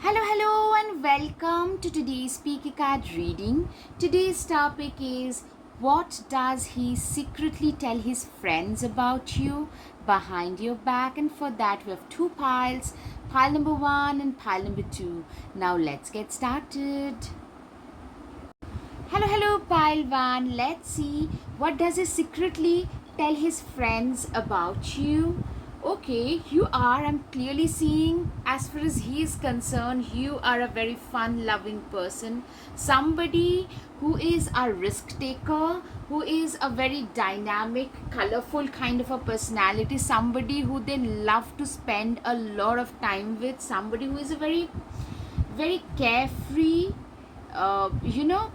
Hello, and welcome to today's Speaker Card reading. Today's topic is, what does he secretly tell his friends about you behind your back? And for that, we have two piles, pile number one and pile number two. Now, let's get started. Hello, pile one. Let's see, what does he secretly tell his friends about you? Okay, I'm clearly seeing, as far as he is concerned, you are a very fun loving person. Somebody who is a risk taker, who is a very dynamic, colorful kind of a personality, somebody who they love to spend a lot of time with, somebody who is a very carefree, you know,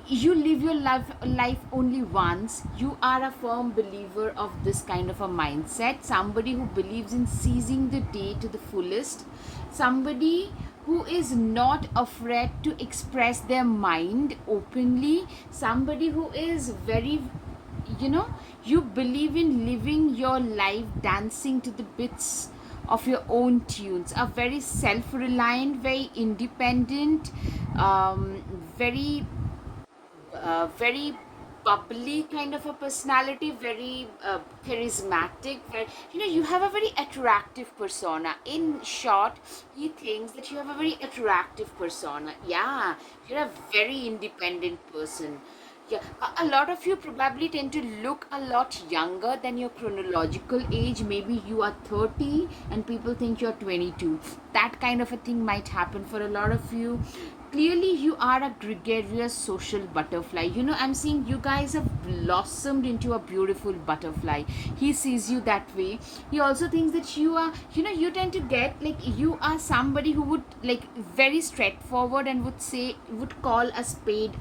you live your life only once. You are a firm believer of this kind of a mindset, somebody who believes in seizing the day to the fullest, somebody who is not afraid to express their mind openly, somebody who is very, you know, you believe in living your life dancing to the bits of your own tunes, a very self-reliant, very independent, very very bubbly kind of a personality, very charismatic, you have a very attractive persona. In short, he thinks that you have a very attractive persona. Yeah, you're a very independent person. Yeah, a lot of you probably tend to look a lot younger than your chronological age. Maybe you are 30 and people think you're 22. That kind of a thing might happen for a lot of you. Clearly, you are a gregarious social butterfly. I'm seeing you guys have blossomed into a beautiful butterfly. He sees you that way. He also thinks that you are, you tend to get like, you are somebody who would like very straightforward and would call a spade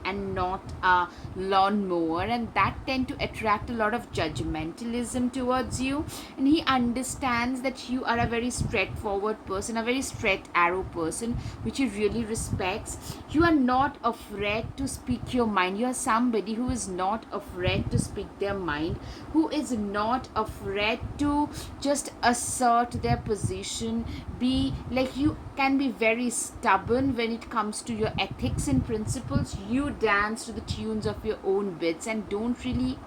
and not a lawnmower, and that tend to attract a lot of judgmentalism towards you. And he understands that you are a very straightforward person, a very straight arrow person, which he really respects. You are not afraid to speak your mind. You are somebody who is not afraid to speak their mind, who is not afraid to just assert their position. Be like, you can be very stubborn when it comes to your ethics and principles. You dance to the tunes of your own bits and don't really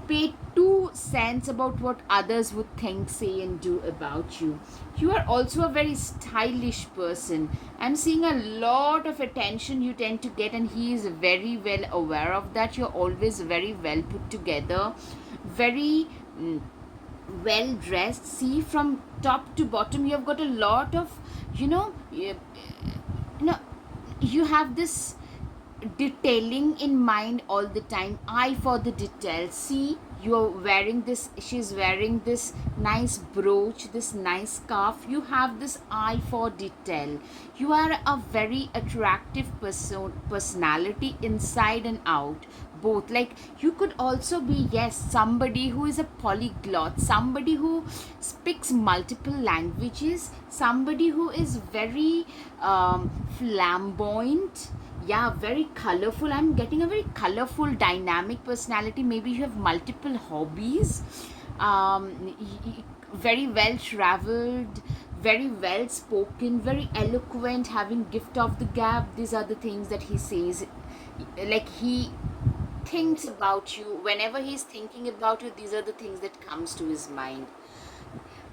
pay 2 cents about what others would think, say, and do about you. You are also a very stylish person. I'm seeing a lot of attention you tend to get, and he is very well aware of that. You're always very well put together, very well dressed. See, from top to bottom, you have got a lot of, you know, you have this detailing in mind all the time, eye for the details. See, you're wearing this, she's wearing this nice brooch, this nice scarf. You have this eye for detail. You are a very attractive personality inside and out, both. Like, you could also be, yes, somebody who is a polyglot, somebody who speaks multiple languages, somebody who is very flamboyant. Yeah, very colorful. I'm getting a very colorful, dynamic personality. Maybe you have multiple hobbies. Very well traveled, very well spoken, very eloquent, having gift of the gab. These are the things that he says. Like, he thinks about you. Whenever he's thinking about you, these are the things that comes to his mind.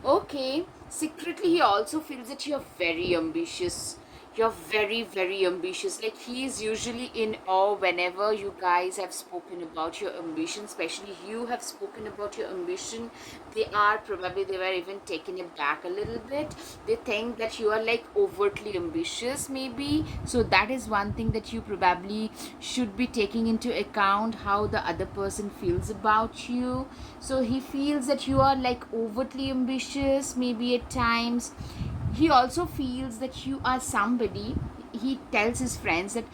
Okay, secretly he also feels that you're very ambitious. You're very ambitious. Like, he is usually in awe whenever you guys have spoken about your ambition, especially you have spoken about your ambition. They were even taken aback a little bit. They think that you are like overtly ambitious, maybe. So that is one thing that you probably should be taking into account, how the other person feels about you. So he feels that you are like overtly ambitious, maybe at times. He also feels that you are somebody, he tells his friends, that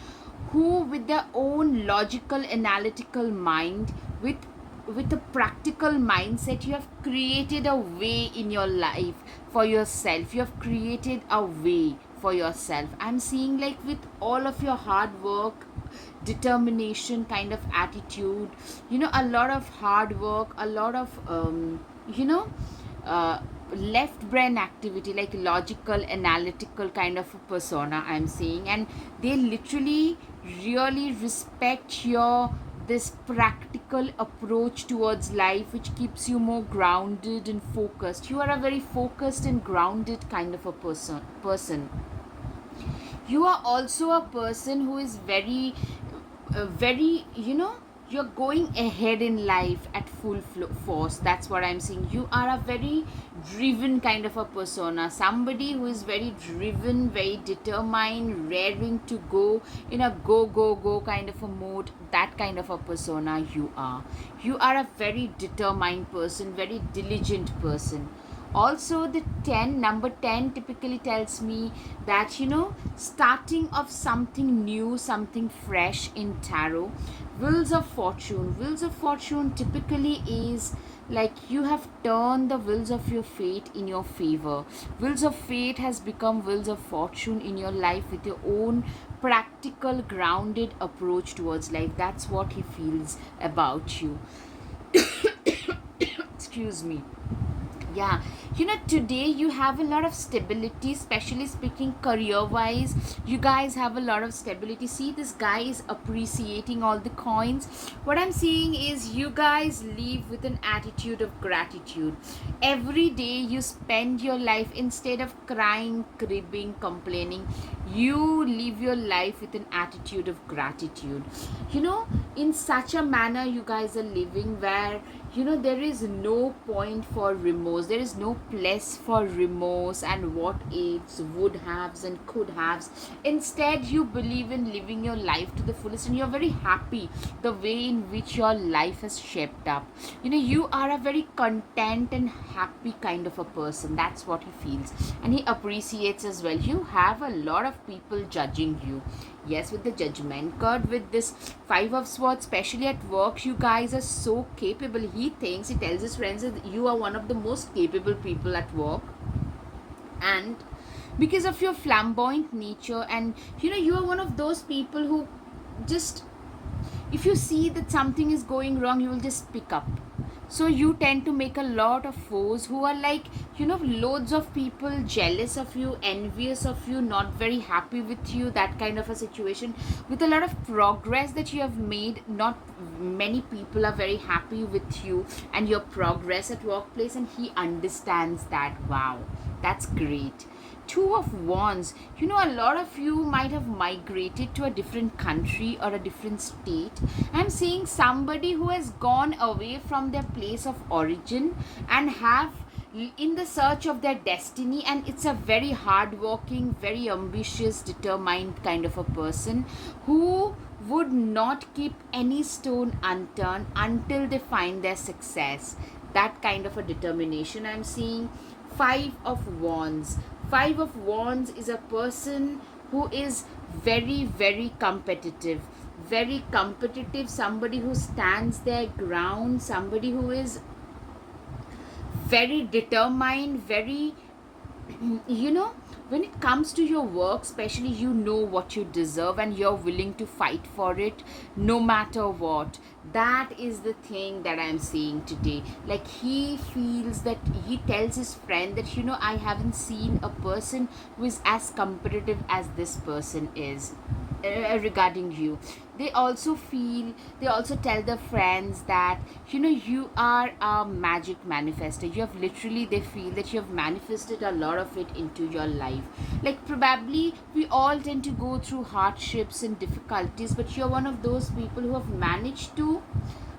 who with their own logical analytical mind, with a practical mindset, you have created a way in your life for yourself. You have created a way for yourself. I'm seeing, like, with all of your hard work, determination kind of attitude, a lot of hard work, a lot of you know uh, left brain activity, like logical analytical kind of a persona I'm seeing. And they literally really respect your this practical approach towards life, which keeps you more grounded and focused. You are a very focused and grounded kind of a person. You are also a person who is very, you're going ahead in life at full force. That's what I'm saying. You are a very driven kind of a persona, somebody who is very driven, very determined, raring to go, in a go kind of a mode. That kind of a persona you are a very determined person, very diligent person. Also, the 10 number 10 typically tells me that, starting of something new, something fresh in tarot. Wheels of fortune typically is like you have turned the wheels of your fate in your favor. Wheels of fate has become wheels of fortune in your life with your own practical grounded approach towards life. That's what he feels about you. Excuse me. Yeah, today you have a lot of stability, especially speaking career wise. You guys have a lot of stability. See, this guy is appreciating all the coins. What I'm seeing is you guys live with an attitude of gratitude. Every day you spend your life, instead of crying, cribbing, complaining, you live your life with an attitude of gratitude. In such a manner you guys are living where, there is no point for remorse, there is no place for remorse and what ifs, would haves and could haves. Instead, you believe in living your life to the fullest, and you're very happy the way in which your life has shaped up. You are a very content and happy kind of a person. That's what he feels, and he appreciates as well. You have a lot of people judging you. Yes, with the judgment card, with this 5 of Swords, especially at work, you guys are so capable. He tells his friends that you are one of the most capable people at work. And because of your flamboyant nature, and you are one of those people who just, if you see that something is going wrong, you will just speak up. So you tend to make a lot of foes who are like, loads of people jealous of you, envious of you, not very happy with you. That kind of a situation. With a lot of progress that you have made, not many people are very happy with you and your progress at workplace, and he understands that. Wow, that's great. 2 of Wands. A lot of you might have migrated to a different country or a different state. I'm seeing somebody who has gone away from their place of origin and have in the search of their destiny, and it's a very hardworking, very ambitious, determined kind of a person who would not keep any stone unturned until they find their success. That kind of a determination I'm seeing. 5 of Wands. 5 of Wands is a person who is very, very competitive. Very competitive, somebody who stands their ground, somebody who is very determined, very, you know, when it comes to your work, especially, what you deserve and you're willing to fight for it no matter what. That is the thing that I'm seeing today. Like, he feels that, he tells his friend that, I haven't seen a person who is as competitive as this person is regarding you. They also tell their friends that, you are a magic manifester. You have literally, they feel that you have manifested a lot of it into your life. Like, probably we all tend to go through hardships and difficulties, but you're one of those people who have managed to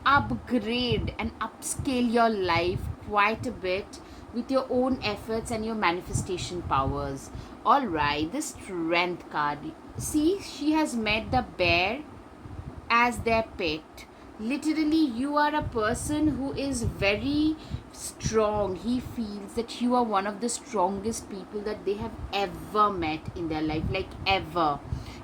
upgrade and upscale your life quite a bit with your own efforts and your manifestation powers. All right, the Strength card. See, she has met the bear as their pet. Literally, you are a person who is very strong. He feels that you are one of the strongest people that they have ever met in their life, like ever.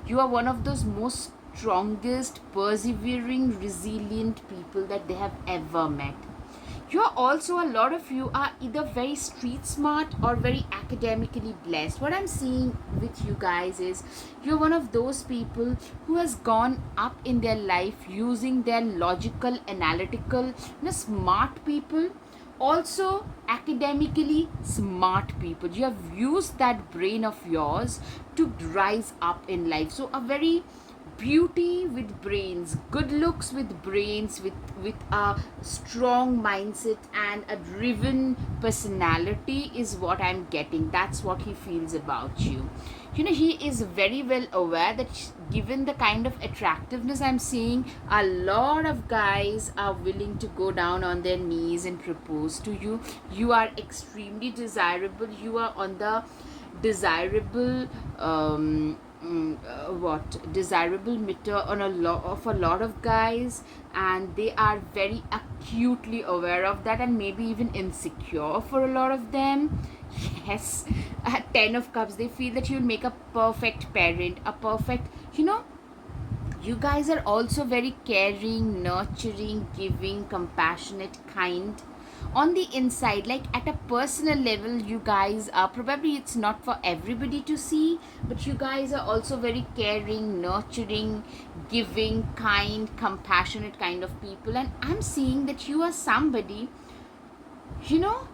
You are one of those most strongest, persevering, resilient people that they have ever met. You're also, a lot of you are either very street smart or very academically blessed. What I'm seeing with you guys is you're one of those people who has gone up in their life using their logical, analytical, smart people Also academically smart people. You have used that brain of yours to rise up in life. So a very beauty with brains, good looks with brains, with a strong mindset and a driven personality is what I'm getting. That's what he feels about you. He is very well aware that given the kind of attractiveness I'm seeing, a lot of guys are willing to go down on their knees and propose to you. You are extremely desirable. You are on the desirable what desirable meter on a lot of guys, and they are very acutely aware of that, and maybe even insecure for a lot of them. Yes. Ten of cups, they feel that you'll make a perfect parent, a perfect, you guys are also very caring, nurturing, giving, compassionate, kind. On the inside, like at a personal level, you guys are probably, it's not for everybody to see, but you guys are also very caring, nurturing, giving, kind, compassionate kind of people. And I'm seeing that you are somebody, you know,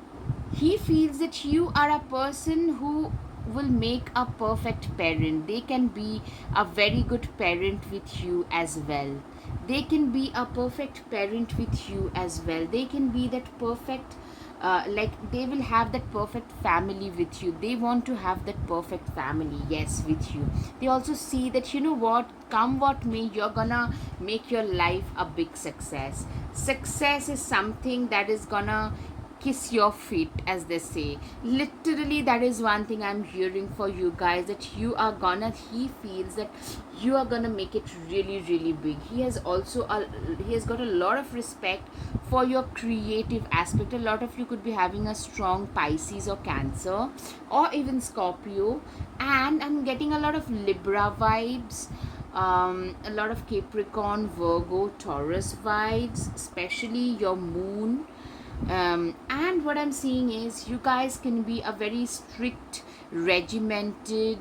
he feels that you are a person who will make a perfect parent. They can be a very good parent with you as well. They can be a perfect parent with you as well. They can be that perfect, like they will have that perfect family with you. They want to have that perfect family, yes, with you. They also see that, what, come what may, you're gonna make your life a big success. Success is something that is gonna kiss your feet, as they say. Literally, that is one thing I'm hearing for you guys, that he feels that you are gonna make it really, really big. He has got a lot of respect for your creative aspect. A lot of you could be having a strong Pisces or Cancer or even Scorpio, and I'm getting a lot of Libra vibes, a lot of Capricorn, Virgo, Taurus vibes, especially your moon. And what I'm seeing is you guys can be a very strict, regimented,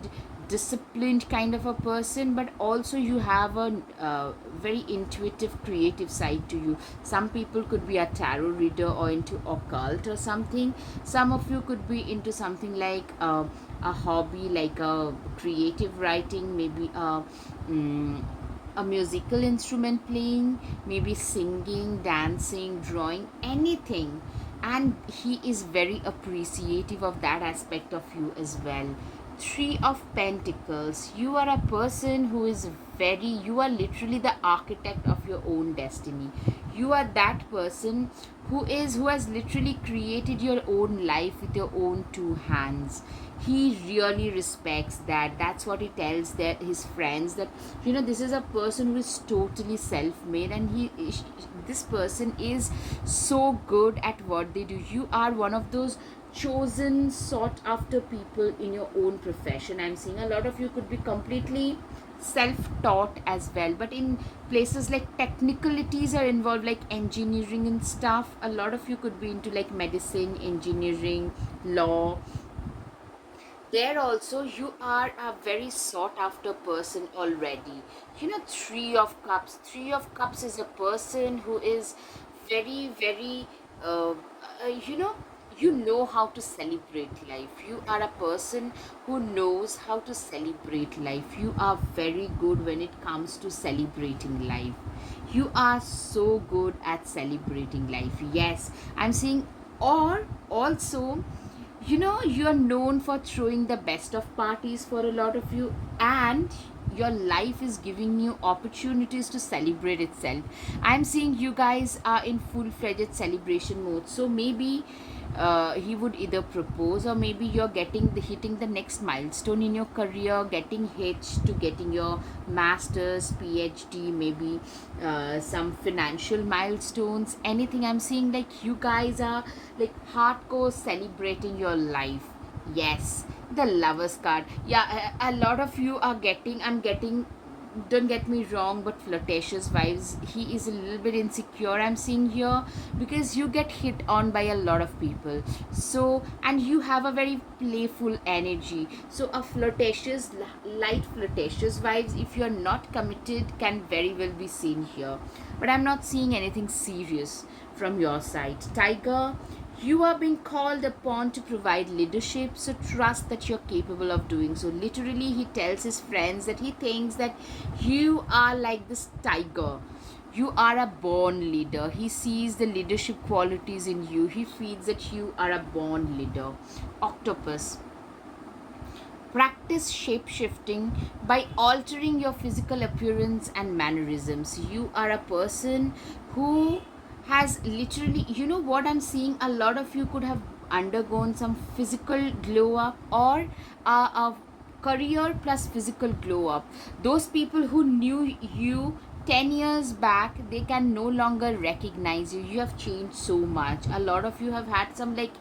disciplined kind of a person, but also you have a very intuitive, creative side to you. Some people could be a tarot reader or into occult or something. Some of you could be into something like a hobby, like a creative writing, maybe a musical instrument playing, maybe singing, dancing, drawing, anything. And he is very appreciative of that aspect of you as well. Three of Pentacles. You are a person who is you are literally the architect of your own destiny. You are that person who has literally created your own life with your own two hands. He really respects that. That's what he tells his friends, that this is a person who is totally self-made, and this person is so good at what they do. You are one of those chosen, sought after people in your own profession. I'm seeing a lot of you could be completely self-taught as well, but in places like technicalities are involved, like engineering and stuff, a lot of you could be into like medicine, engineering, law. There also you are a very sought after person already. Three of cups is a person who is very, very uh, you know how to celebrate life. You are a person who knows how to celebrate life. You are very good when it comes to celebrating life. You are so good at celebrating life. Yes, I'm saying. Or also, you're known for throwing the best of parties for a lot of you, and your life is giving you opportunities to celebrate itself. I'm seeing you guys are in full-fledged celebration mode. So maybe he would either propose, or maybe you're hitting the next milestone in your career, getting hitched to getting your master's, PhD, maybe some financial milestones, anything. I'm seeing like you guys are like hardcore celebrating your life. Yes, the Lovers card. Yeah, a lot of you are getting, I'm getting, don't get me wrong, but flirtatious vibes. He is a little bit insecure, I'm seeing here, because you get hit on by a lot of people. So, and you have a very playful energy, so a flirtatious, light flirtatious vibes, if you're not committed, can very well be seen here. But I'm not seeing anything serious from your side, Tiger. You are being called upon to provide leadership, so trust that you're capable of doing so. Literally, he tells his friends that he thinks that you are like this tiger. You are a born leader. He sees the leadership qualities in you. He feels that you are a born leader. Octopus. Practice shape shifting by altering your physical appearance and mannerisms. You are a person who has literally, you know what I'm seeing? A lot of you could have undergone some physical glow up, or a career plus physical glow up. Those people who knew you 10 years back, they can no longer recognize you. You have changed so much. A lot of you have had some like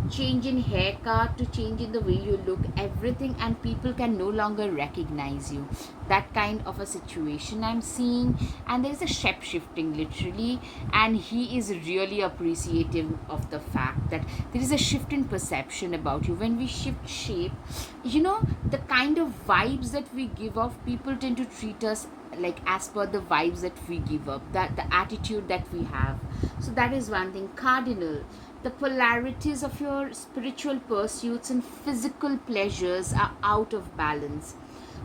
change in haircut, to change in the way you look, everything, and people can no longer recognize you. That kind of a situation I'm seeing. And there's a shape shifting literally, and he is really appreciative of the fact that there is a shift in perception about you. When we shift shape, you know, the kind of vibes that we give off, people tend to treat us like as per the vibes that we give up, that the attitude that we have. So that is one thing. Cardinal. The polarities of your spiritual pursuits and physical pleasures are out of balance.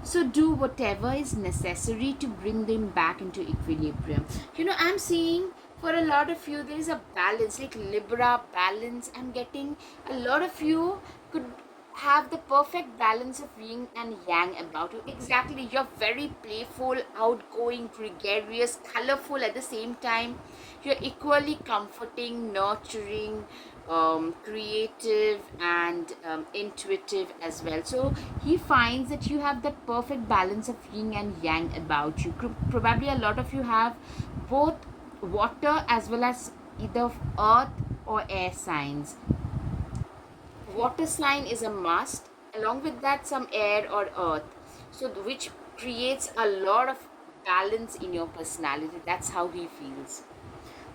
So do whatever is necessary to bring them back into equilibrium. You know, I'm seeing for a lot of you there is a balance, like Libra balance. I'm getting a lot of you could have the perfect balance of yin and yang about you. Exactly, you're very playful, outgoing, gregarious, colorful at the same time. You're equally comforting, nurturing, creative, and intuitive as well. So he finds that you have that perfect balance of yin and yang about you. Probably a lot of you have both water as well as either earth or air signs. Water sign is a must, along with that some air or earth, so which creates a lot of balance in your personality. That's how he feels.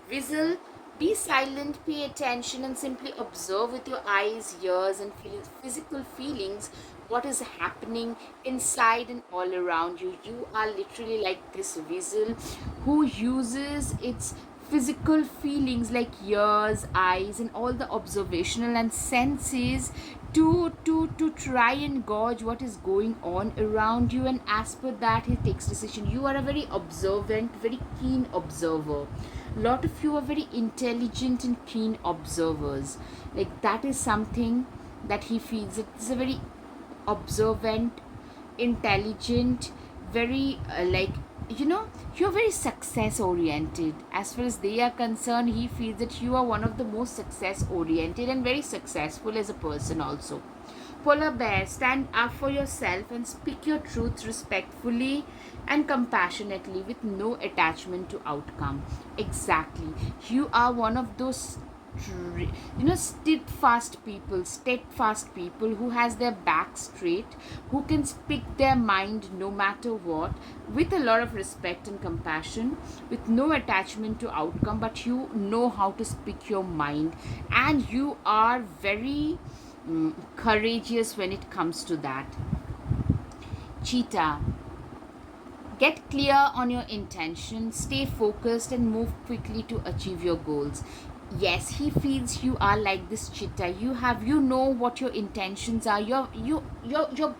Whistle. Be silent, pay attention, and simply observe with your eyes, ears, and physical feelings what is happening inside and all around you. You are literally like this whistle who uses its physical feelings like ears, eyes, and all the observational and senses to try and gauge what is going on around you, and as per that he takes decision. You are a very observant, very keen observer. A lot of you are very intelligent and keen observers. Like that is something that he feels. It's a very observant, intelligent, very like, you know, you're very success oriented. As far as they are concerned, he feels that you are one of the most success oriented and very successful as a person also. Polar bear. Stand up for yourself and speak your truth respectfully and compassionately with no attachment to outcome. Exactly, you are one of those steadfast people who has their back straight, who can speak their mind no matter what, with a lot of respect and compassion, with no attachment to outcome, but you know how to speak your mind, and you are very courageous when it comes to that. Cheetah. Get clear on your intention, stay focused, and move quickly to achieve your goals. Yes, he feels you are like this cheetah. You know what your intentions are, your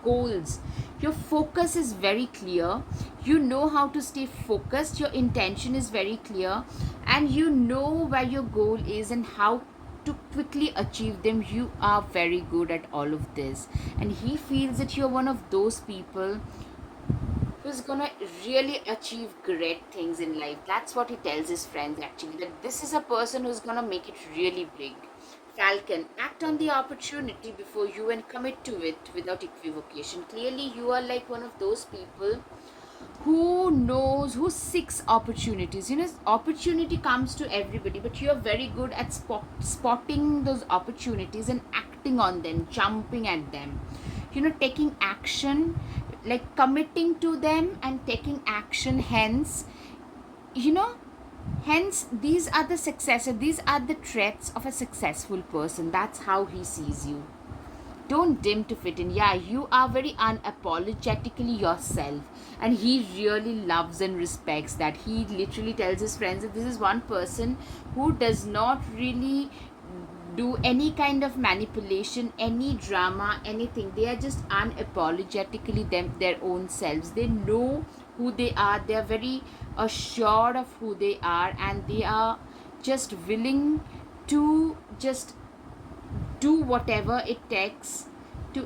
goals. Your focus is very clear. You know how to stay focused. Your intention is very clear, and you know where your goal is and how to quickly achieve them. You are very good at all of this, and he feels that you're one of those people who's gonna really achieve great things in life. That's what he tells his friends actually, that this is a person who's gonna make it really big. Falcon. Act on the opportunity before you and commit to it without equivocation. Clearly, you are like one of those people who seeks opportunities. You know, opportunity comes to everybody, but you are very good at spotting those opportunities and acting on them, jumping at them, you know, taking action, like committing to them and taking action. Hence, you know, hence these are the successor, these are the traits of a successful person. That's how he sees you. Don't dim to fit in. Yeah, you are very unapologetically yourself, and he really loves and respects that. He literally tells his friends that this is one person who does not really do any kind of manipulation, any drama, anything. They are just unapologetically their own selves. They know who they are. They are very assured of who they are, and they are just willing to just do whatever it takes to,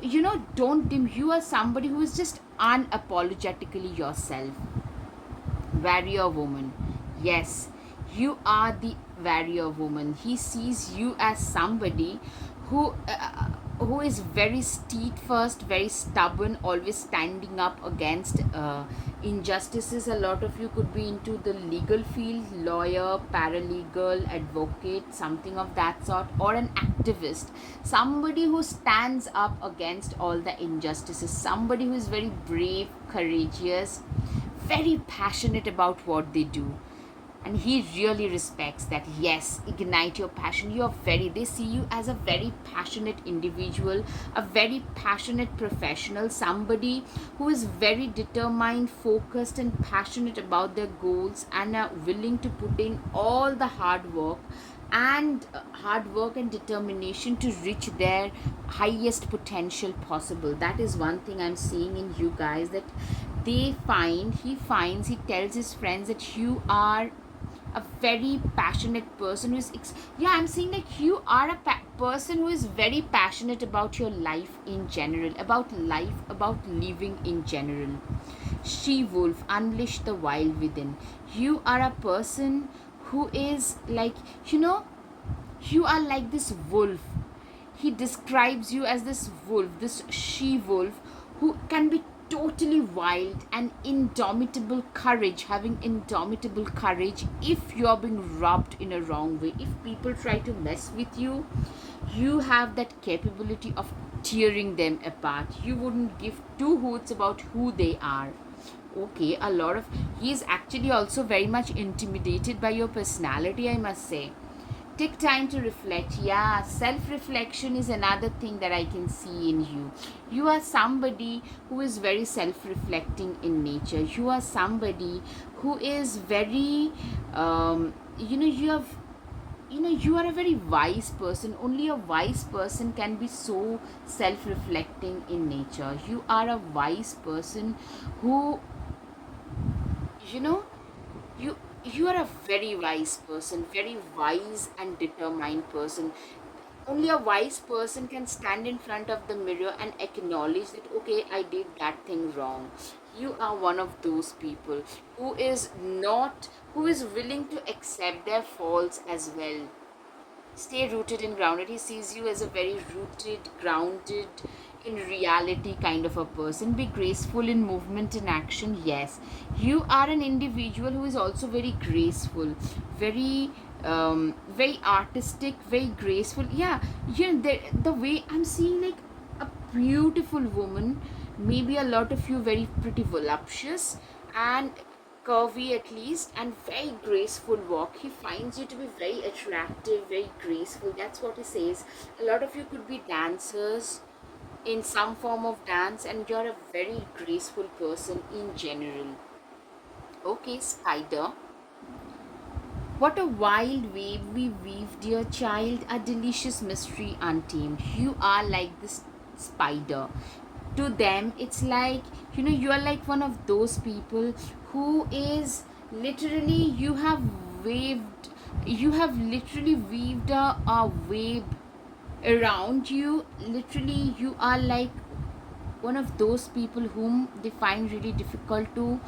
don't dim. You are somebody who is just unapologetically yourself. Warrior woman. Yes, you are the warrior woman. He sees you as somebody who is very steadfast, very stubborn, always standing up against injustices. A lot of you could be into the legal field, lawyer, paralegal, advocate, something of that sort, or an activist, somebody who stands up against all the injustices, somebody who is very brave, courageous, very passionate about what they do. And he really respects that. Yes, ignite your passion. They see you as a very passionate individual, a very passionate professional, somebody who is very determined, focused, and passionate about their goals, and are willing to put in all the hard work and determination to reach their highest potential possible. That is one thing I'm seeing in you guys, that he tells his friends that you are a very passionate person who is yeah, I'm saying like you are a person who is very passionate about your life in general, about life, about living in general. She wolf, unleash the wild within. You are a person who is like, you know you are like this wolf. He describes you as this wolf, this she wolf, who can be totally wild and indomitable courage, having indomitable courage. If you're being rubbed in a wrong way, if people try to mess with you, you have that capability of tearing them apart. You wouldn't give two hoots about who they are. Okay, he is actually also very much intimidated by your personality, I must say. Take time to reflect. Yeah, self reflection is another thing that I can see in you. You are somebody who is very self reflecting in nature. You are somebody who is very you are a very wise person. Only a wise person can be so self reflecting in nature. You are a wise person who, you know you you are a very wise person, very wise and determined person. Only a wise person can stand in front of the mirror and acknowledge that, okay, I did that thing wrong. You are one of those people who is willing to accept their faults as well. Stay rooted and grounded. He sees you as a very rooted, grounded, in reality kind of a person. Be graceful in movement and action. Yes, you are an individual who is also very graceful, very artistic, very graceful. Yeah, the way I'm seeing, like a beautiful woman, maybe a lot of you very pretty voluptuous and curvy at least, and very graceful walk. He finds you to be very attractive, very graceful. That's what he says. A lot of you could be dancers in some form of dance, and you're a very graceful person in general. Okay, spider. What a wild wave we weave, dear child, a delicious mystery untamed. You are like this spider. To them, it's like, you are like one of those people who is literally, waved, you have literally weaved a web around you. Literally, you are like one of those people whom they find really difficult to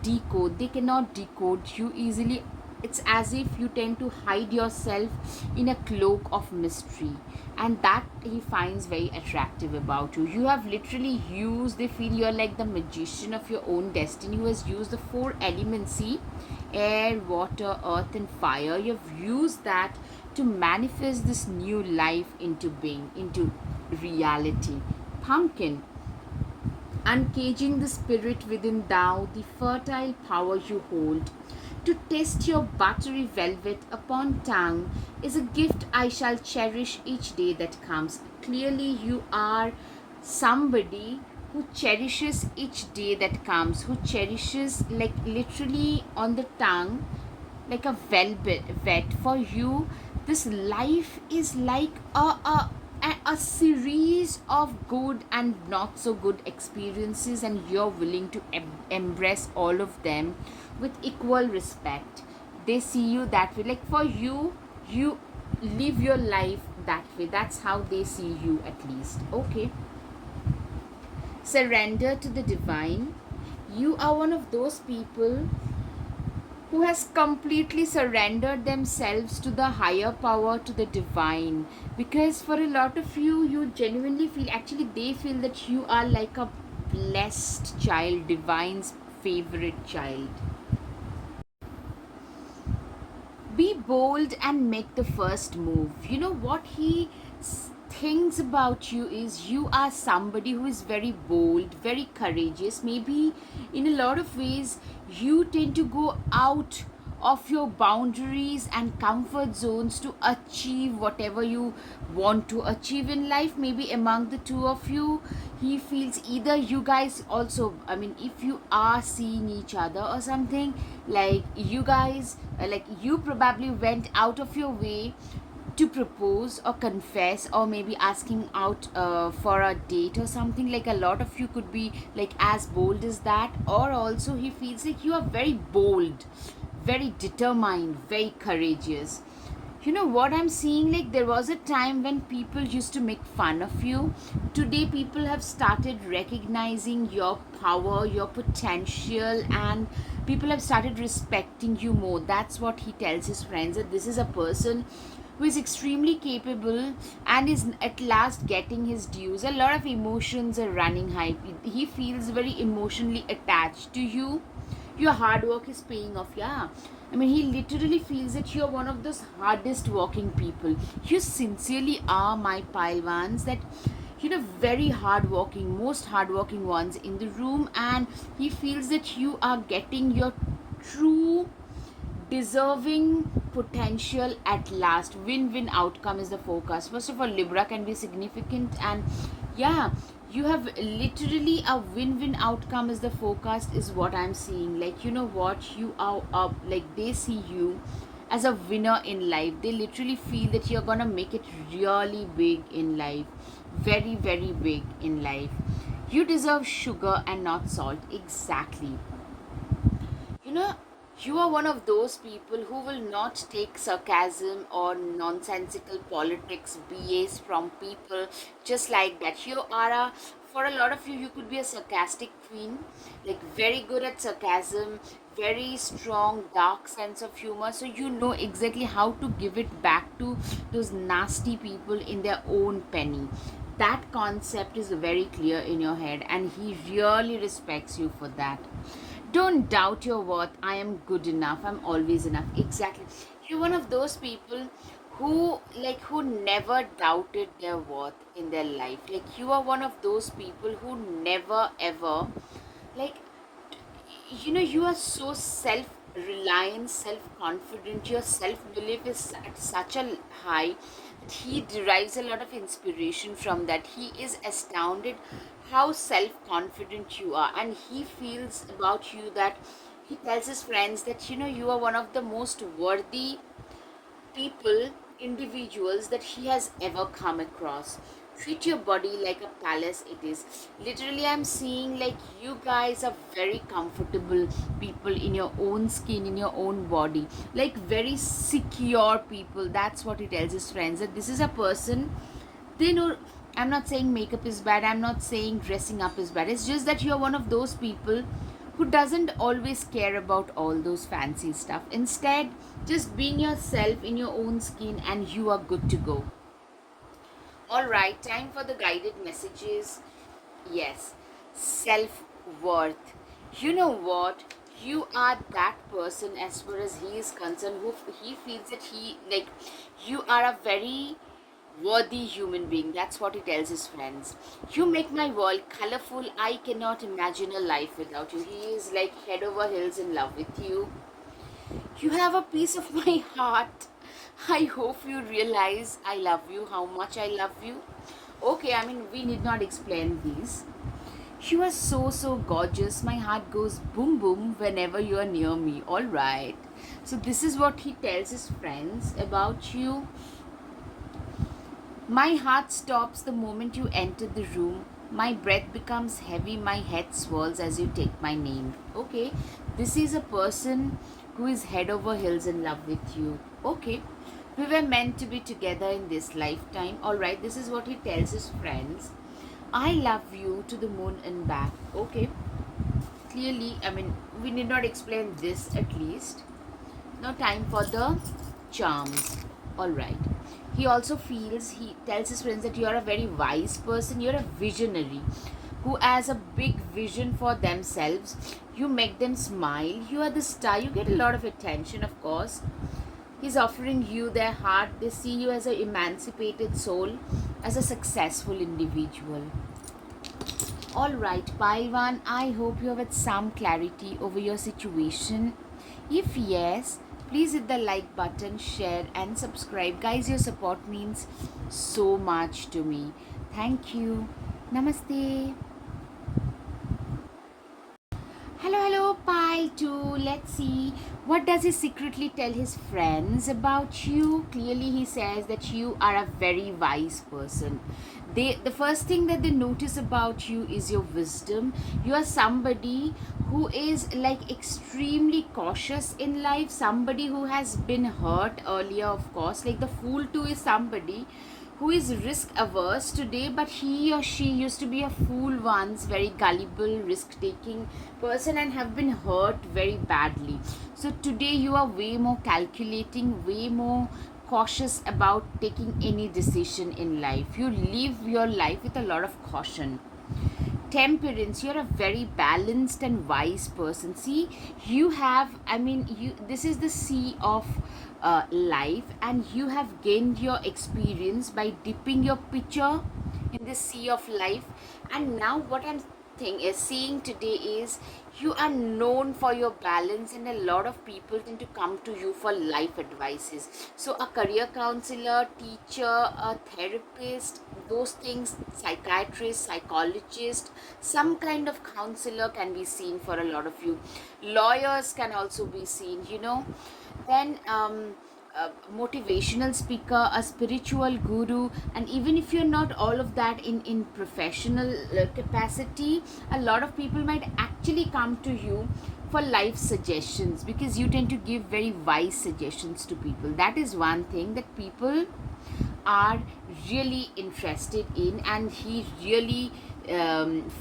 decode. They cannot decode you easily. It's as if you tend to hide yourself in a cloak of mystery, and that he finds very attractive about you. You have literally used, they feel you're like the magician of your own destiny, who has used the four elements: sea, air, water, earth, and fire. You've used that to manifest this new life into being, into reality. Pumpkin, uncaging the spirit within thou, the fertile power you hold. To taste your buttery velvet upon tongue is a gift I shall cherish each day that comes. Clearly, you are somebody who cherishes each day that comes, who cherishes, like literally on the tongue, like a velvet. For you, This life is like a series of good and not so good experiences, and you're willing to embrace all of them with equal respect. They see you that way. Like for you, you live your life that way. That's how they see you, at least. Okay. Surrender to the divine. You are one of those people who has completely surrendered themselves to the higher power, to the divine. Because for a lot of you, you genuinely feel, actually they feel that you are like a blessed child, divine's favorite child. Be bold and make the first move. You know what he thinks about you is you are somebody who is very bold, very courageous. Maybe in a lot of ways, you tend to go out of your boundaries and comfort zones to achieve whatever you want to achieve in life. Maybe among the two of you, he feels either you guys also, I mean, if you are seeing each other or something, like you guys, like you probably went out of your way to propose or confess, or maybe asking out for a date or something. Like a lot of you could be like as bold as that. Or also he feels like you are very bold, very determined, very courageous. You know what I'm seeing? Like there was a time when people used to make fun of you. Today, people have started recognizing your power, your potential, and people have started respecting you more. That's what he tells his friends, that this is a person who is extremely capable and is at last getting his dues. A lot of emotions are running high. He feels very emotionally attached to you. Your hard work is paying off. Yeah, I mean, he literally feels that you're one of those hardest working people. You sincerely are, my pilevans, that very hardworking, most hardworking ones in the room. And he feels that you are getting your true deserving potential at last. Win-win outcome is the focus. First of all, Libra can be significant, and yeah, you have literally a win-win outcome is the forecast, is what I'm seeing. Like, you know what, you are up, like they see you as a winner in life. They literally feel that you're gonna make it really big in life, very very big in life. You deserve sugar and not salt. Exactly. You know, you are one of those people who will not take sarcasm or nonsensical politics BAs from people just like that. For a lot of you, you could be a sarcastic queen, like very good at sarcasm, very strong, dark sense of humor. So you know exactly how to give it back to those nasty people in their own penny. That concept is very clear in your head, and he really respects you for that. Don't doubt your worth. I am good enough. I'm always enough. Exactly. You're one of those people who never doubted their worth in their life. Like you are one of those people who never ever, like, you are so self reliant, self confident. Your self belief is at such a high that he derives a lot of inspiration from that. He is astounded how self confident you are, and he feels about you that he tells his friends that you are one of the most worthy people, individuals that he has ever come across. Treat your body like a palace it is. Literally, I'm seeing like you guys are very comfortable people in your own skin, in your own body. Like very secure people. That's what he tells his friends. That this is a person, they know. I'm not saying makeup is bad. I'm not saying dressing up is bad. It's just that you're one of those people who doesn't always care about all those fancy stuff. Instead, just being yourself in your own skin and you are good to go. All right, time for the guided messages. Yes, self worth. You know what? You are that person, as far as he is concerned, who he feels that you are a very worthy human being. That's what he tells his friends. You make my world colorful. I cannot imagine a life without you. He is like head over heels in love with you. You have a piece of my heart. I hope you realize I love you, how much I love you. Okay, I mean, we need not explain these. You are so, so gorgeous. My heart goes boom, boom whenever you are near me. All right. So this is what he tells his friends about you. My heart stops the moment you enter the room. My breath becomes heavy, my head swirls as you take my name. Okay, this is a person who is head over heels in love with you. Okay, we were meant to be together in this lifetime. Alright, this is what he tells his friends. I love you to the moon and back. Okay, clearly, I mean, we need not explain this at least. Now, time for the charms. Alright. He also feels, he tells his friends that you are a very wise person, you're a visionary who has a big vision for themselves. You make them smile, you are the star, you get a lot of attention, of course. He's offering you their heart, they see you as an emancipated soul, as a successful individual. Alright, pile one, I hope you have had some clarity over your situation. If yes, please hit the like button, share and subscribe. Guys, your support means so much to me. Thank you. Namaste. Hello, pile 2. Let's see. What does he secretly tell his friends about you? Clearly, he says that you are a very wise person. The first thing that they notice about you is your wisdom. You are somebody who is like extremely cautious in life, somebody who has been hurt earlier, of course. Like the fool too is somebody who is risk averse today, but he or she used to be a fool once, very gullible, risk taking person, and have been hurt very badly. So today you are way more calculating, way more cautious about taking any decision in life. You live your life with a lot of caution. Temperance, you're a very balanced and wise person. See, you have, I mean, you, this is the sea of life, and you have gained your experience by dipping your pitcher in the sea of life. And now what I'm seeing today is you are known for your balance, and a lot of people tend to come to you for life advices. So a career counselor, teacher, a therapist, those things, psychiatrist, psychologist, some kind of counselor can be seen for a lot of you. Lawyers can also be seen, you know. Then a motivational speaker, a spiritual guru, and even if you're not all of that in professional capacity, a lot of people might actually come to you for life suggestions, because you tend to give very wise suggestions to people. That is one thing that people are really interested in, and he really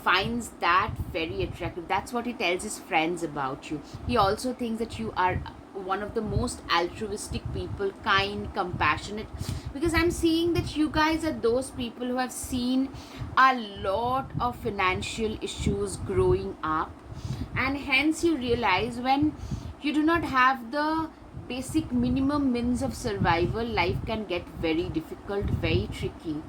finds that very attractive. That's what he tells his friends about you. He also thinks that you are one of the most altruistic people, kind, compassionate, because I'm seeing that you guys are those people who have seen a lot of financial issues growing up, and hence you realize when you do not have the basic minimum means of survival, life can get very difficult, very tricky.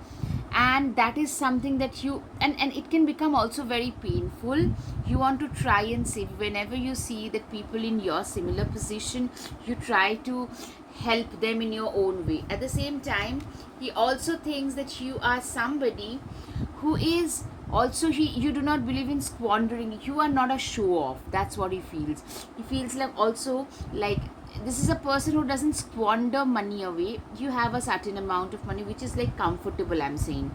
And that is something that you, and it can become also very painful. You want to try and save. Whenever you see that people in your similar position, you try to help them in your own way. At the same time, he also thinks that you are somebody who is also, you do not believe in squandering. You are not a show off. That's what he feels. He feels like also like this is a person who doesn't squander money away. You have a certain amount of money which is like comfortable, I'm saying,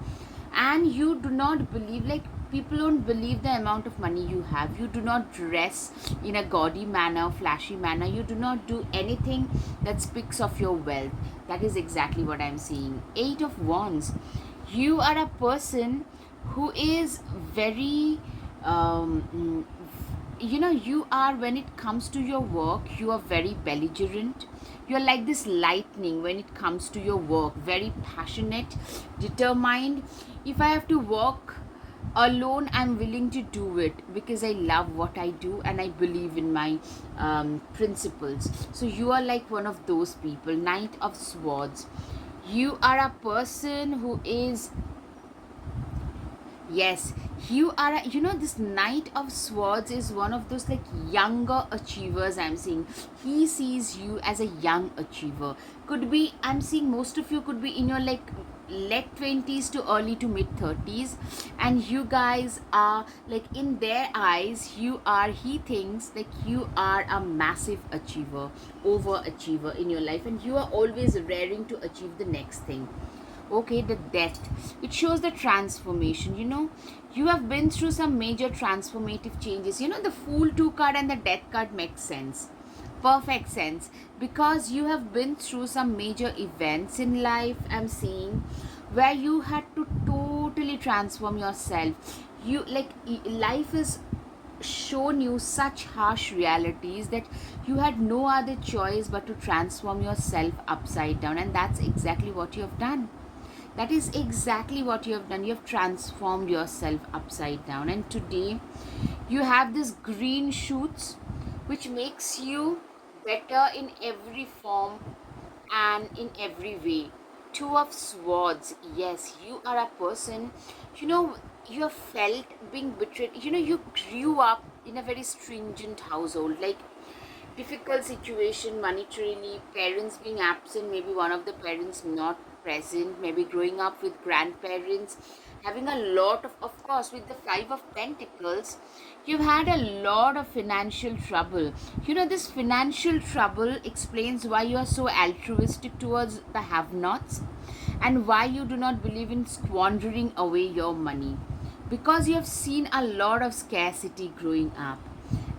and you do not believe, like people don't believe the amount of money you have. You do not dress in a gaudy manner, flashy manner. You do not do anything that speaks of your wealth. That is exactly what I'm seeing. 8 of Wands, you are a person who is very you know, you are, when it comes to your work, you are very belligerent. You're like this lightning when it comes to your work, very passionate, determined. If I have to work alone, I'm willing to do it because I love what I do and I believe in my principles. So you are like one of those people. Knight of Swords, you are a person who is, yes, you are, you know, this Knight of Swords is one of those like younger achievers I'm seeing. He sees you as a young achiever. Could be, I'm seeing most of you could be in your like late 20s to early to mid 30s, and you guys are like, in their eyes, he thinks like you are a massive achiever, overachiever in your life, and you are always raring to achieve the next thing. Okay, the death, it shows the transformation. You have been through some major transformative changes. The Fool 2 card and the Death card makes sense, perfect sense, because you have been through some major events in life, I'm seeing, where you had to totally transform yourself. Life is shown you such harsh realities that you had no other choice but to transform yourself upside down, and that's exactly what you have done. That is exactly what you have done. You have transformed yourself upside down, and today you have this green shoots, which makes you better in every form and in every way. Two of swords. Yes, you are a person, you know you have felt being betrayed. You grew up in a very stringent household, like difficult situation monetarily, parents being absent, maybe one of the parents not present, maybe growing up with grandparents, having a lot of course, with the Five of Pentacles, you've had a lot of financial trouble. This financial trouble explains why you are so altruistic towards the have-nots, and why you do not believe in squandering away your money, because you have seen a lot of scarcity growing up.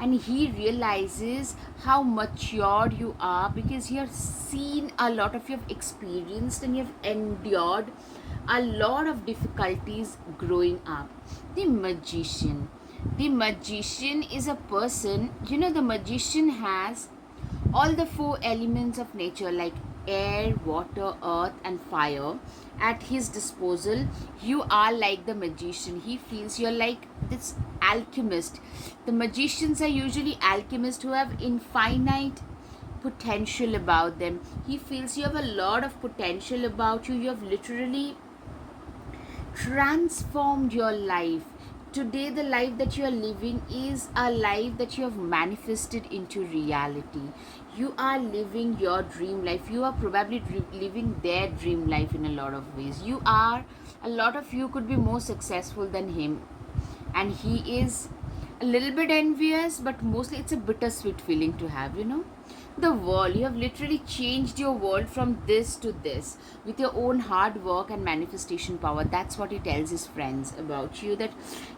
And he realizes how matured you are, because you have seen a lot of, you have experienced and you have endured a lot of difficulties growing up. The magician is a person, the magician has all the four elements of nature, like air, water, earth, and fire, at his disposal. You are like the magician. He feels you're like this alchemist. The magicians are usually alchemists who have infinite potential about them. He feels you have a lot of potential about you. You have literally transformed your life. Today, the life that you are living is a life that you have manifested into reality. You are living your dream life. You are probably living their dream life in a lot of ways. A lot of you could be more successful than him, and he is a little bit envious, but mostly it's a bittersweet feeling to have. The world, you have literally changed your world from this to this with your own hard work and manifestation power. That's what he tells his friends about you, that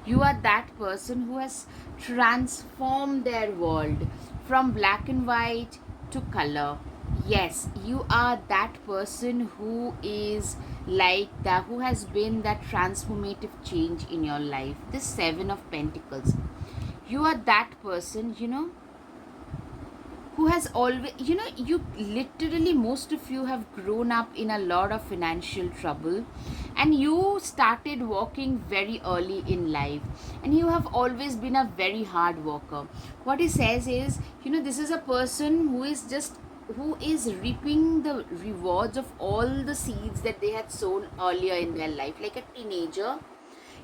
you are that person who has transformed their world from black and white to color. Yes, you are that person who is like that, who has been that transformative change in your life. This Seven of Pentacles, you are that person, who has always, you literally, most of you have grown up in a lot of financial trouble, and you started working very early in life, and you have always been a very hard worker. What he says is, this is a person who is reaping the rewards of all the seeds that they had sown earlier in their life. Like a teenager,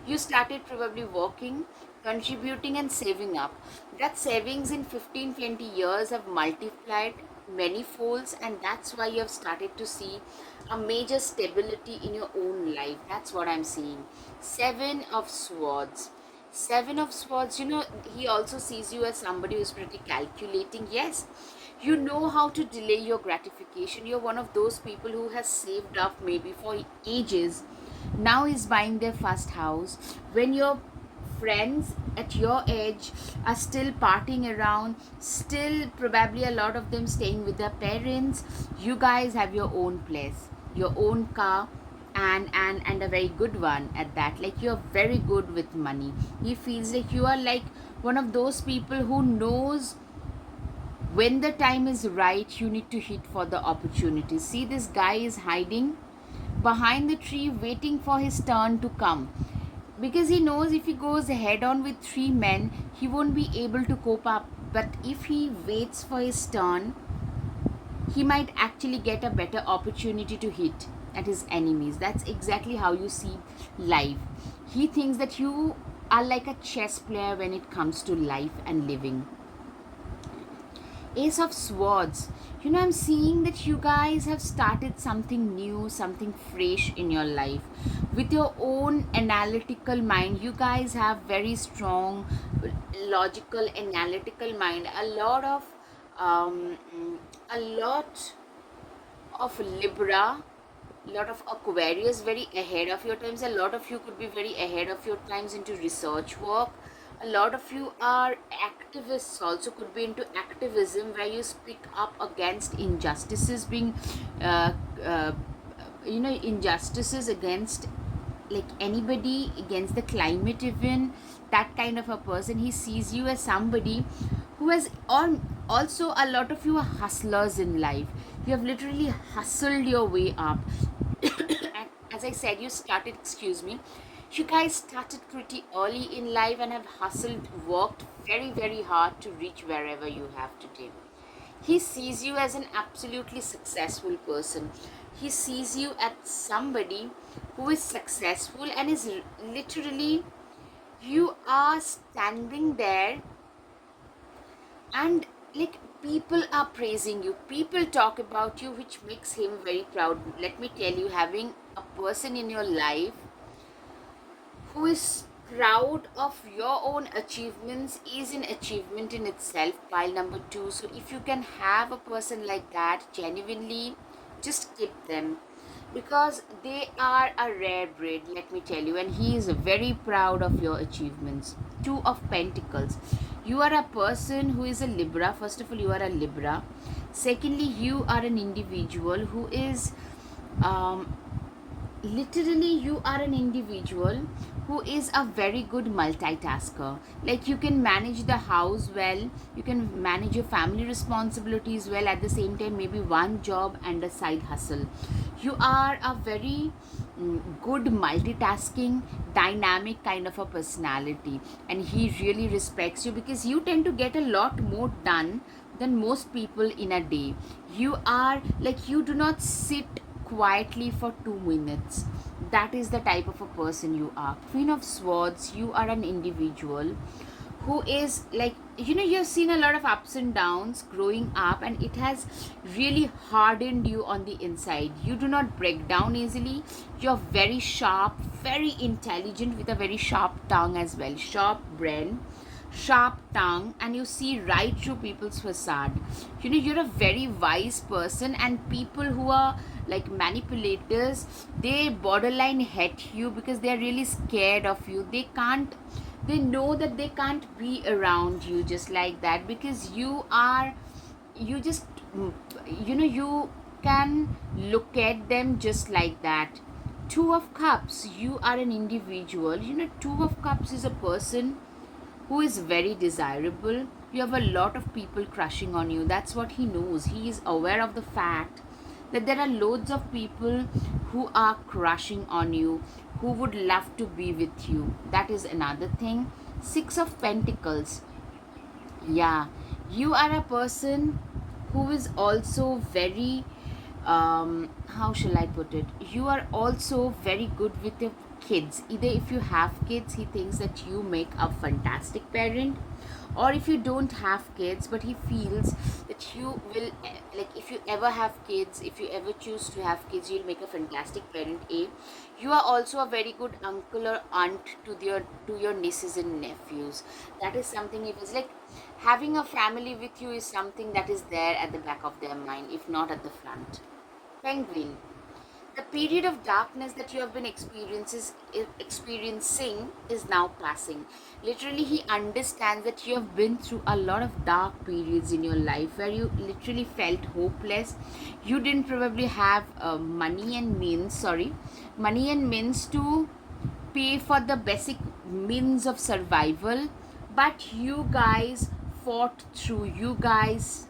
you started probably working, contributing, and saving up. That savings in 15-20 years have multiplied many folds, and that's why you have started to see a major stability in your own life. That's what I'm seeing. Seven of Swords. Seven of Swords, he also sees you as somebody who's pretty calculating. Yes, you know how to delay your gratification. You're one of those people who has saved up maybe for ages, now is buying their first house, when your friends at your age are still partying around, still probably a lot of them staying with their parents. You guys have your own place, your own car, and a very good one at that. Like, you're very good with money. He feels like you are like one of those people who knows when the time is right, you need to hit for the opportunity. See, this guy is hiding behind the tree waiting for his turn to come, because he knows if he goes head on with three men, he won't be able to cope up. But if he waits for his turn, he might actually get a better opportunity to hit at his enemies. That's exactly how you see life. He thinks that you are like a chess player when it comes to life and living. Ace of Swords. I'm seeing that you guys have started something new, something fresh in your life. With your own analytical mind, you guys have very strong, logical, analytical mind. Um, a lot of Libra, lot of Aquarius, very ahead of your times. A lot of you could be very ahead of your times into research work. A lot of you are activists, also could be into activism, where you speak up against injustices being uh, uh, injustices against, like, anybody, against the climate even. That kind of a person. He sees you as somebody who has on. Also, a lot of you are hustlers in life. You have literally hustled your way up. And as I said, you started, excuse me, you guys started pretty early in life and have hustled, worked very, very hard to reach wherever you have today. He sees you as an absolutely successful person. He sees you as somebody who is successful and is literally, you are standing there, and like, people are praising you, people talk about you, which makes him very proud. Let me tell you, having a person in your life who is proud of your own achievements is an achievement in itself. Pile number two. So if you can have a person like that, genuinely, just keep them, because they are a rare breed, let me tell you, and he is very proud of your achievements. Two of Pentacles. You are a person who is a Libra. First of all, you are a Libra. Secondly, you are an individual who is, um, literally, you are an individual who is a very good multitasker. Like, you can manage the house well, you can manage your family responsibilities well, at the same time maybe one job and a side hustle. You are a very good multitasking, dynamic kind of a personality, and he really respects you because you tend to get a lot more done than most people in a day. You are like, you do not sit quietly for 2 minutes. That is the type of a person you are. Queen of Swords. You are an individual who is like, you've seen a lot of ups and downs growing up, and it has really hardened you on the inside. You do not break down easily. You're very sharp, very intelligent, with a very sharp tongue as well. Sharp brain, sharp tongue, and you see right through people's facade. You're a very wise person, and people who are like manipulators, they borderline hate you because they are really scared of you. They know that they can't be around you just like that, because you just, you can look at them just like that. Two of Cups. You are an individual. Two of Cups is a person who is very desirable. You have a lot of people crushing on you. That's what he knows. He is aware of the fact that there are loads of people who are crushing on you, who would love to be with you. That is another thing. Six of Pentacles. Yeah, you are a person who is also very, how shall I put it, you are also very good with your kids. Either if you have kids, he thinks that you make a fantastic parent, or if you don't have kids, but he feels that you will, like, if you ever have kids, if you ever choose to have kids, you'll make a fantastic parent. You are also a very good uncle or aunt to your nieces and nephews. That is something. It is like having a family with you is something that is there at the back of their mind, if not at the front. Penguin. The period of darkness that you have been experiencing is now passing. Literally, he understands that you have been through a lot of dark periods in your life where you literally felt hopeless. You didn't probably have money and means to pay for the basic means of survival, but you guys fought through. You guys,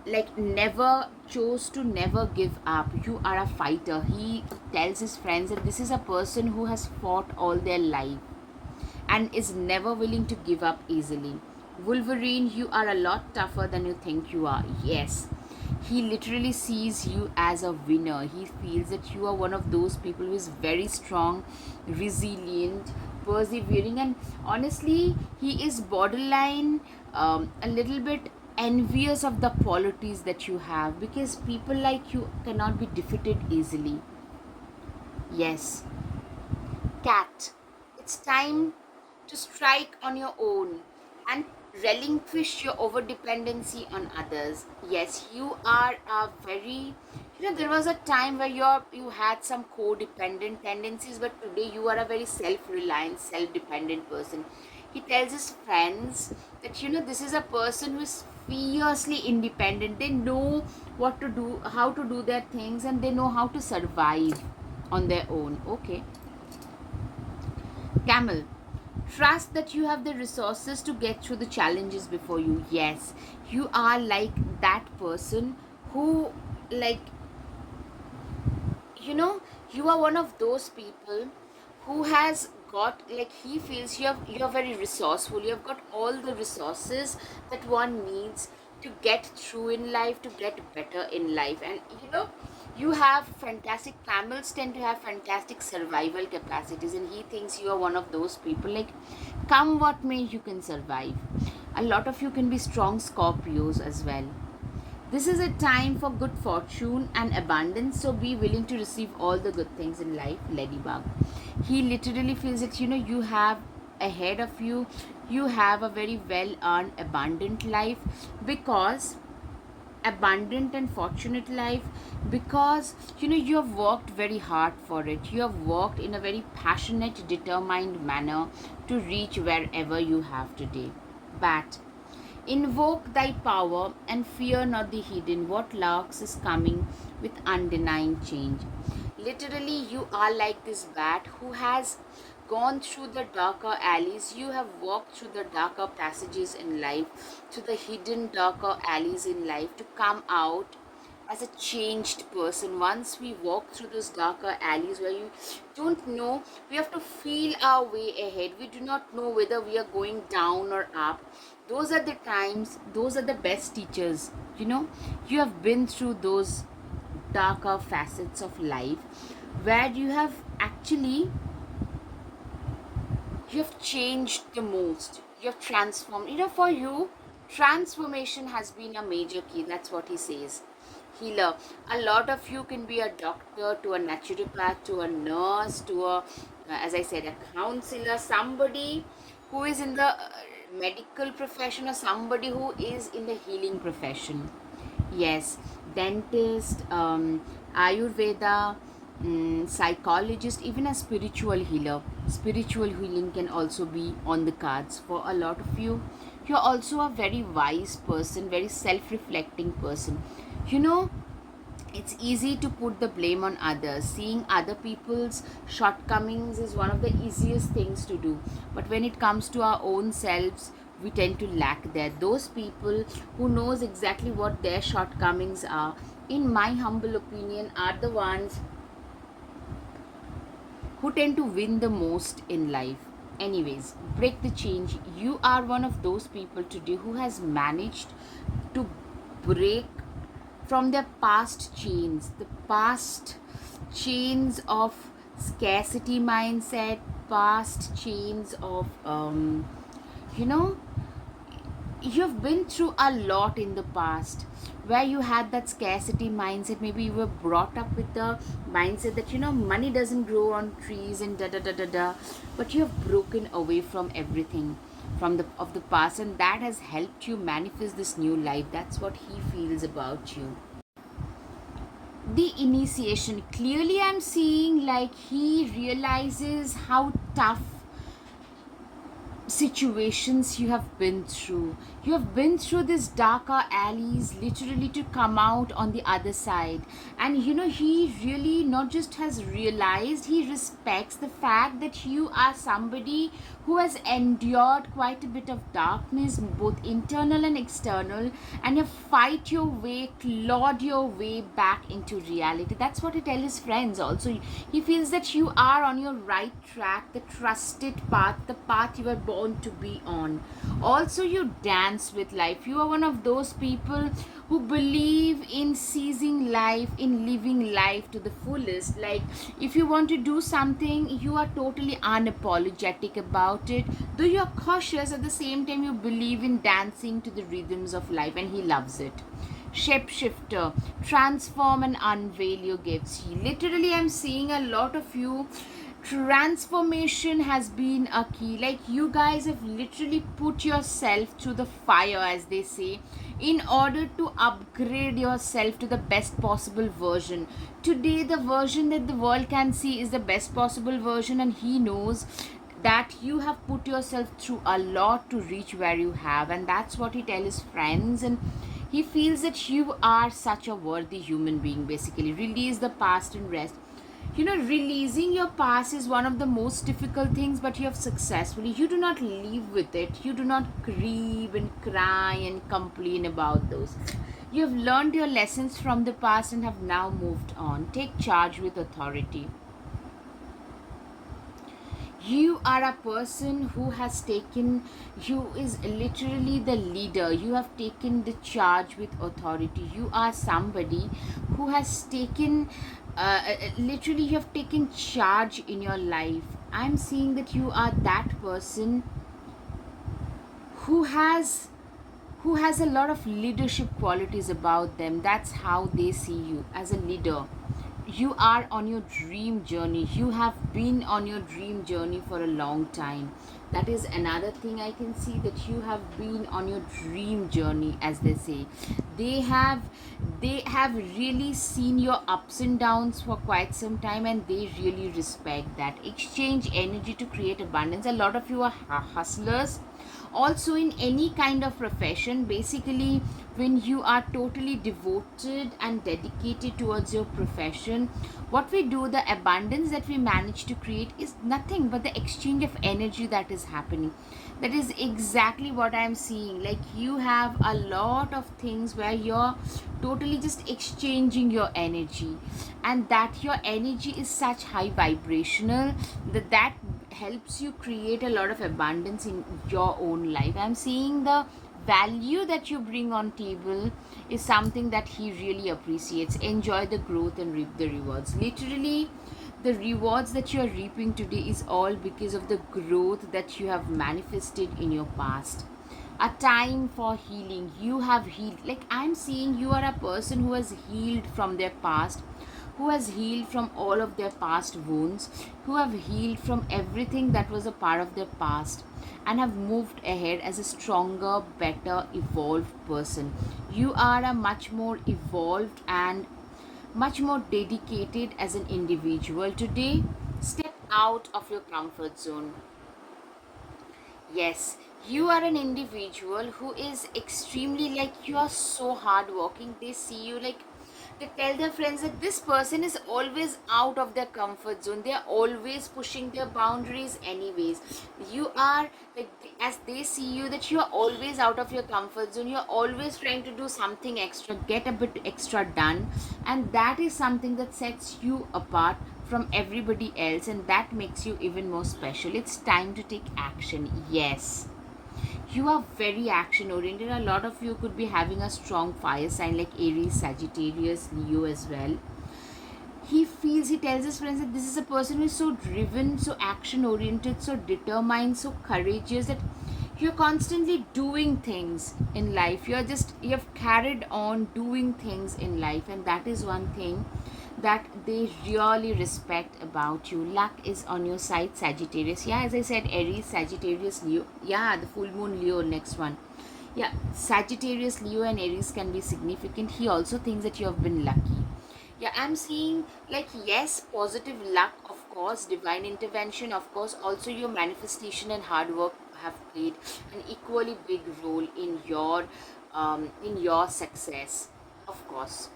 like, never chose to never give up. You are a fighter. He tells his friends that this is a person who has fought all their life and is never willing to give up easily. Wolverine, you are a lot tougher than you think you are. Yes, he literally sees you as a winner. He feels that you are one of those people who is very strong, resilient, persevering, and honestly, he is borderline, a little bit envious of the qualities that you have, because people like you cannot be defeated easily. Yes, cat, it's time to strike on your own and relinquish your over dependency on others. Yes, you are a very, there was a time where you had some codependent tendencies, but today you are a very self-reliant, self-dependent person. He tells his friends that this is a person who is fiercely independent. They know what to do, how to do their things, and they know how to survive on their own. Okay. Camel, trust that you have the resources to get through the challenges before you. Yes, you are like that person who, like, you know, you are one of those people who has got, like, he feels you're very resourceful. You have got all the resources that one needs to get through in life, to get better in life. And you have fantastic, camels tend to have fantastic survival capacities, and he thinks you are one of those people, like, come what may, you can survive. A lot of you can be strong Scorpios as well. This is a time for good fortune and abundance, so be willing to receive all the good things in life, Ladybug. He literally feels that you have ahead of you, you have a very well earned, abundant life, because abundant and fortunate life, because you have worked very hard for it. You have worked in a very passionate, determined manner to reach wherever you have today. Bat, invoke thy power and fear not the hidden. What lurks is coming with undenying change. Literally, you are like this bat who has gone through the darker alleys. You have walked through the darker passages in life, to the hidden darker alleys in life, to come out as a changed person. Once we walk through those darker alleys where you don't know, we have to feel our way ahead. We do not know whether we are going down or up. Those are the times, those are the best teachers. You have been through those darker facets of life where you have actually, you have changed the most, you have transformed. For you, transformation has been a major key. That's what he says. Healer, a lot of you can be a doctor, to a naturopath, to a nurse, to a as I said, a counselor, somebody who is in the medical profession, or somebody who is in the healing profession. Yes, dentist, Ayurveda, psychologist, even a spiritual healer. Spiritual healing can also be on the cards for a lot of you. You're also a very wise person, very self reflecting person. You know, it's easy to put the blame on others. Seeing other people's shortcomings is one of the easiest things to do, but when it comes to our own selves, we tend to lack there. Those people who knows exactly what their shortcomings are, in my humble opinion, are the ones who tend to win the most in life. Anyways, break the change. You are one of those people today who has managed to break from their past chains, the past chains of scarcity mindset, past chains of, you know, you've been through a lot in the past where you had that scarcity mindset. Maybe you were brought up with the mindset that money doesn't grow on trees and da da da da da, but you have broken away from everything from the of the past, and that has helped you manifest this new life. That's what he feels about you. The initiation, clearly I'm seeing like he realizes how tough situations you have been through. You have been through these darker alleys literally to come out on the other side. And he really not just has realized, he respects the fact that you are somebody who has endured quite a bit of darkness, both internal and external, and you fight your way, clawed your way back into reality. That's what he tells his friends also. He feels that you are on your right track, the trusted path, the path you were born want to be on. Also, you dance with life. You are one of those people who believe in seizing life, in living life to the fullest. Like, if you want to do something, you are totally unapologetic about it. Though you're cautious, at the same time, you believe in dancing to the rhythms of life, and he loves it. Shapeshifter, transform and unveil your gifts. Literally, I'm seeing a lot of you. Transformation has been a key. Like, you guys have literally put yourself through the fire, as they say, in order to upgrade yourself to the best possible version. Today, the version that the world can see is the best possible version, and he knows that you have put yourself through a lot to reach where you have, and that's what he tells his friends. And he feels that you are such a worthy human being. Basically, release the past and rest. Releasing your past is one of the most difficult things, but you have successfully. You do not live with it. You do not grieve and cry and complain about those. You have learned your lessons from the past and have now moved on. Take charge with authority. You are a person who has taken, you is literally the leader. You have taken the charge with authority. You are somebody who has taken, literally, you have taken charge in your life. I'm seeing that you are that person who has a lot of leadership qualities about them. That's how they see you, as a leader. You are on your dream journey. You have been on your dream journey for a long time. That is another thing I can see, that you have been on your dream journey, as they say. They have really seen your ups and downs for quite some time, and they really respect that. Exchange energy to create abundance. A lot of you are hustlers. Also, in any kind of profession, basically, when you are totally devoted and dedicated towards your profession, what we do, the abundance that we manage to create, is nothing but the exchange of energy that is happening. That is exactly what I'm seeing. Like, you have a lot of things where you're totally just exchanging your energy, and that your energy is such high vibrational that helps you create a lot of abundance in your own life. I'm seeing the value that you bring on table is something that he really appreciates. Enjoy the growth and reap the rewards. Literally, the rewards that you are reaping today is all because of the growth that you have manifested in your past. A time for healing. You have healed. Like, I'm seeing you are a person who has healed from their past, who has healed from all of their past wounds, who have healed from everything that was a part of their past, and have moved ahead as a stronger, better, evolved person. You are a much more evolved and much more dedicated as an individual today. Step out of your comfort zone. Yes, you are an individual who is extremely, like, you are so hardworking. They see you, like, they tell their friends that this person is always out of their comfort zone. They are always pushing their boundaries, anyways. You are, like, as they see you, that you are always out of your comfort zone. You are always trying to do something extra, get a bit extra done, and that is something that sets you apart from everybody else, and that makes you even more special. It's time to take action. Yes, you are very action oriented. A lot of you could be having a strong fire sign like Aries, Sagittarius, Leo as well. He tells his friends that this is a person who is so driven, so action oriented, so determined, so courageous, that you're constantly doing things in life. You have carried on doing things in life, and that is one thing that they really respect about you. Luck is on your side, Sagittarius. Yeah, as I said, Aries, Sagittarius, Leo. Yeah, the full moon, Leo, next one. Yeah, Sagittarius, Leo, and Aries can be significant. He also thinks that you have been lucky. Yeah, I'm seeing, like, yes, positive luck, of course, divine intervention, of course. Also, your manifestation and hard work have played an equally big role in your success, of course.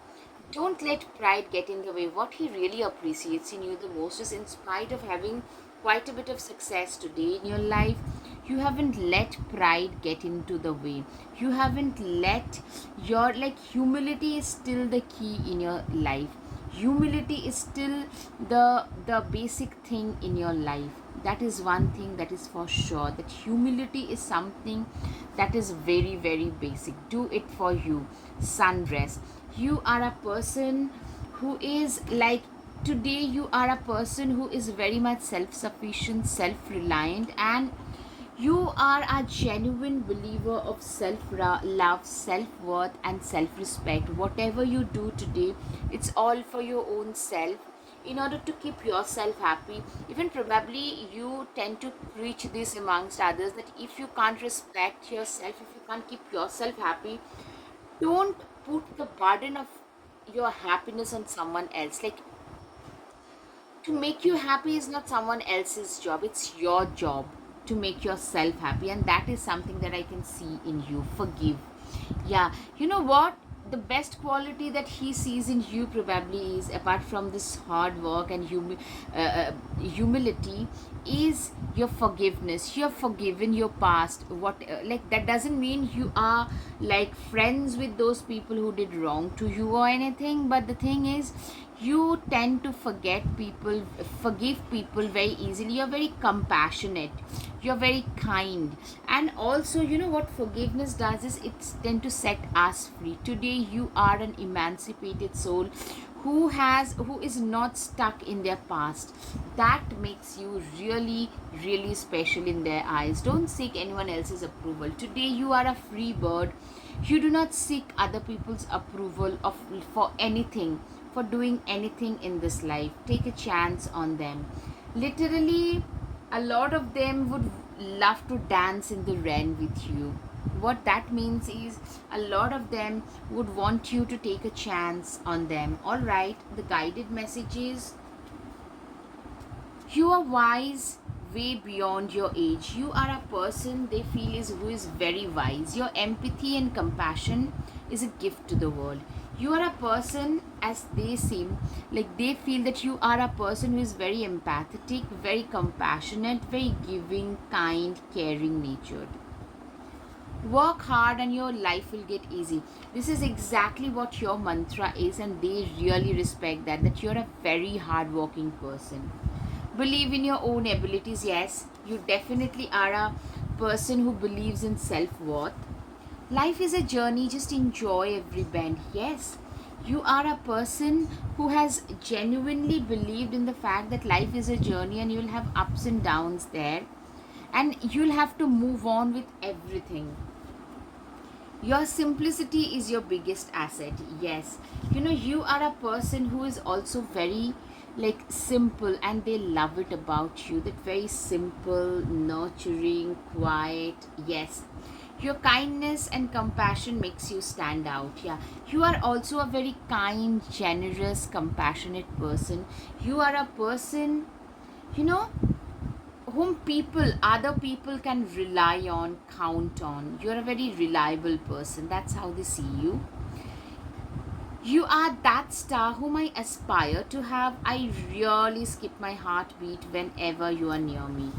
Don't let pride get in the way. What he really appreciates in you the most is, in spite of having quite a bit of success today in your life, you haven't let pride get into the way. You haven't let your, like, humility is still the key in your life. Humility is still the basic thing in your life. That is one thing that is for sure, that humility is something that is very, very basic. Do it for you. Sundress. You are a person who is like, today you are a person who is very much self-sufficient, self-reliant, and you are a genuine believer of self love, self worth, and self respect. Whatever you do today, it's all for your own self, in order to keep yourself happy. Even probably you tend to preach this amongst others, that if you can't respect yourself, if you can't keep yourself happy, don't put the burden of your happiness on someone else. Like, to make you happy is not someone else's job, it's your job to make yourself happy, and that is something that I can see in you. Forgive. Yeah, you know what, the best quality that he sees in you probably is, apart from this hard work and humility, is your forgiveness. You're forgiven your past. What like, that doesn't mean you are like friends with those people who did wrong to you or anything, but the thing is, you tend to forgive people very easily. You're very compassionate, you're very kind. And also, you know what forgiveness does is, it tend to set us free. Today you are an emancipated soul who is not stuck in their past. That makes you really, really special in their eyes. Don't seek anyone else's approval. Today you are a free bird. You do not seek other people's approval of for anything, for doing anything in this life. Take a chance on them. Literally, a lot of them would love to dance in the rain with you. What that means is, a lot of them would want you to take a chance on them. All right, the guided message is, you are wise way beyond your age. You are a person they feel is who is very wise. Your empathy and compassion is a gift to the world. You are a person, as they seem, like they feel that you are a person who is very empathetic, very compassionate, very giving, kind, caring natured. Work hard and your life will get easy. This is exactly what your mantra is, and they really respect that you're a very hardworking person. Believe in your own abilities. Yes, you definitely are a person who believes in self-worth. Life is a journey, just enjoy every bend. Yes, you are a person who has genuinely believed in the fact that life is a journey and you'll have ups and downs there, and you'll have to move on with everything. Your simplicity is your biggest asset. Yes, you know, you are a person who is also very like simple, and they love it about you, that very simple, nurturing, quiet. Yes, your kindness and compassion makes you stand out. Yeah, you are also a very kind, generous, compassionate person. You are a person, you know, whom other people can rely on, count on. You're a very reliable person. That's how they see you. You are that star whom I aspire to have. I really skip my heartbeat whenever you are near me.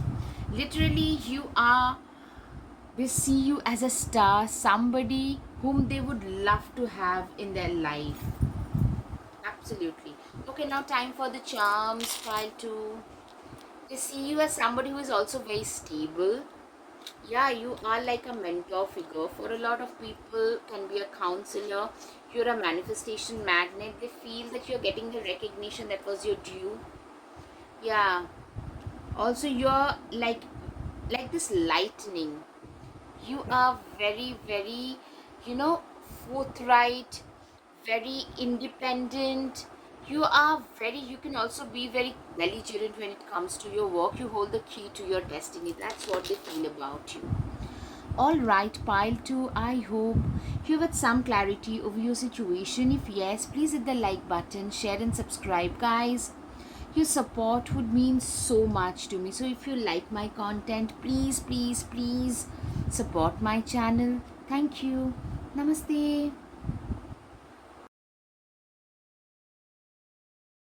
Literally, they see you as a star, somebody whom they would love to have in their life. Absolutely. Okay, now time for the charms. File 2. They see you as somebody who is also very stable. Yeah, you are like a mentor figure. For a lot of people, can be a counselor. You're a manifestation magnet. They feel that you're getting the recognition that was your due. Yeah. Also, you're like this lightning. You are very, very, you know, forthright, very independent. You can also be very belligerent when it comes to your work. You hold the key to your destiny. That's what they feel about you. All right, pile 2. I hope you have some clarity over your situation. If yes, please hit the like button, share and subscribe, guys. Your support would mean so much to me. So if you like my content, please, please, please support my channel. Thank you. Namaste.